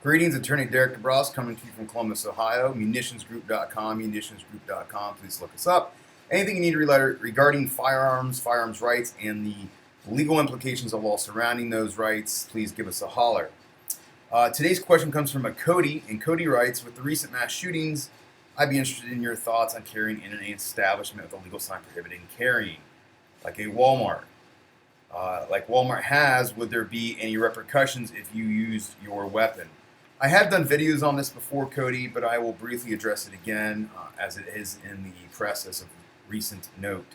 Greetings, Attorney Derek DeBrosse coming to you from Columbus, Ohio. Munitionsgroup.com, munitionsgroup.com. Please look us up. Anything you need regarding firearms, firearms rights, and the legal implications of law surrounding those rights, please give us a holler. Today's question comes from a Cody, and Cody writes, with the recent mass shootings, I'd be interested in your thoughts on carrying in an establishment with a legal sign prohibiting carrying, like a Walmart. Like Walmart has, would there be any repercussions if you used your weapon? I have done videos on this before, Cody, but I will briefly address it again as it is in the press as of recent note.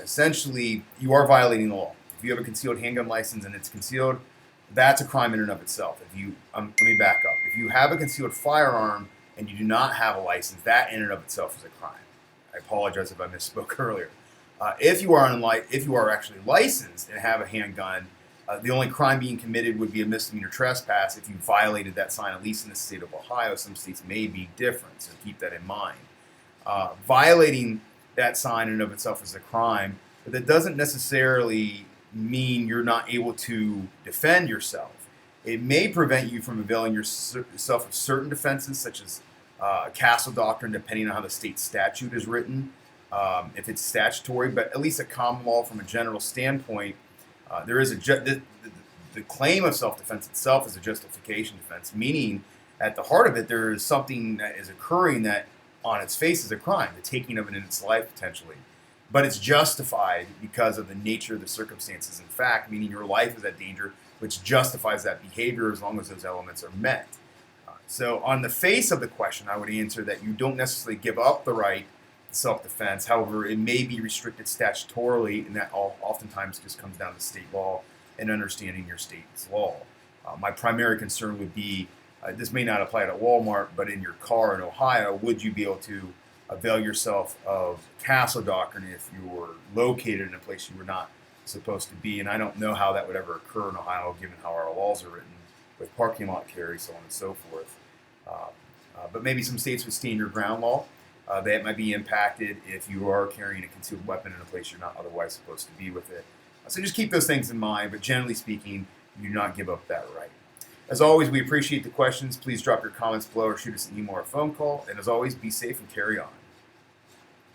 Essentially, you are violating the law. If you have a concealed handgun license and it's concealed, that's a crime in and of itself. Let me back up. If you have a concealed firearm and you do not have a license, that in and of itself is a crime. I apologize if I misspoke earlier. If you are actually licensed and have a handgun, the only crime being committed would be a misdemeanor trespass if you violated that sign, at least in the state of Ohio. Some states may be different, so keep that in mind. Violating that sign in and of itself is a crime, but that doesn't necessarily mean you're not able to defend yourself. It may prevent you from availing yourself of certain defenses, such as castle doctrine, depending on how the state statute is written, if it's statutory, but at least a common law from a general standpoint. There is the claim of self-defense itself is a justification defense, meaning at the heart of it there is something that is occurring that on its face is a crime, the taking of it in its life potentially. But it's justified because of the nature of the circumstances. In fact, meaning your life is at danger, which justifies that behavior as long as those elements are met. So on the face of the question, I would answer that you don't necessarily give up the right to self-defense. However, it may be restricted statutorily, and that oftentimes just comes down to state law and understanding your state's law. My primary concern would be, this may not apply to Walmart, but in your car in Ohio, would you be able to avail yourself of castle doctrine if you were located in a place you were not supposed to be? And I don't know how that would ever occur in Ohio, given how our laws are written with parking lot carry, so on and so forth. But maybe some states with stand your ground law, that might be impacted if you are carrying a concealed weapon in a place you're not otherwise supposed to be with it. So just keep those things in mind, but generally speaking, you do not give up that right. As always, we appreciate the questions. Please drop your comments below or shoot us an email or phone call. And as always, be safe and carry on.